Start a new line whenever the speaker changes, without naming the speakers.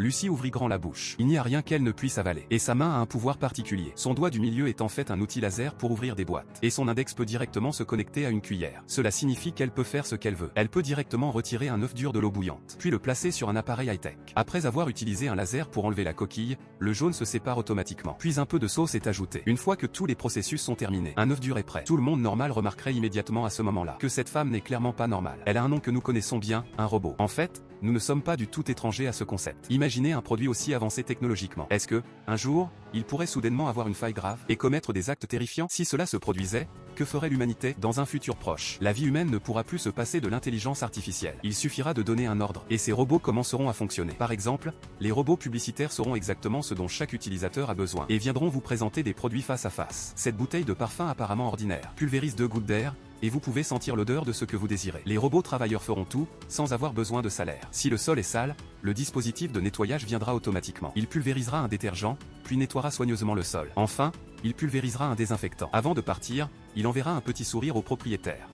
Lucie ouvrit grand la bouche. Il n'y a rien qu'elle ne puisse avaler. Et sa main a un pouvoir particulier. Son doigt du milieu est en fait un outil laser pour ouvrir des boîtes. Et son index peut directement se connecter à une cuillère. Cela signifie qu'elle peut faire ce qu'elle veut. Elle peut directement retirer un œuf dur de l'eau bouillante, puis le placer sur un appareil high-tech. Après avoir utilisé un laser pour enlever la coquille, le jaune se sépare automatiquement. Puis un peu de sauce est ajouté. Une fois que tous les processus sont terminés, un œuf dur est prêt. Tout le monde normal remarquerait immédiatement à ce moment-là que cette femme n'est clairement pas normale. Elle a un nom que nous connaissons bien, un robot. En fait, nous ne sommes pas du tout étrangers à ce concept. Imaginez un produit aussi avancé technologiquement. Est-ce que, un jour, il pourrait soudainement avoir une faille grave et commettre des actes terrifiants? Si cela se produisait, que ferait l'humanité dans un futur proche? La vie humaine ne pourra plus se passer de l'intelligence artificielle. Il suffira de donner un ordre et ces robots commenceront à fonctionner. Par exemple, les robots publicitaires sauront exactement ce dont chaque utilisateur a besoin et viendront vous présenter des produits face à face. Cette bouteille de parfum apparemment ordinaire pulvérise 2 gouttes d'air et vous pouvez sentir l'odeur de ce que vous désirez. Les robots travailleurs feront tout, sans avoir besoin de salaire. Si le sol est sale, le dispositif de nettoyage viendra automatiquement. Il pulvérisera un détergent, puis nettoiera soigneusement le sol. Enfin, il pulvérisera un désinfectant. Avant de partir, il enverra un petit sourire au propriétaire.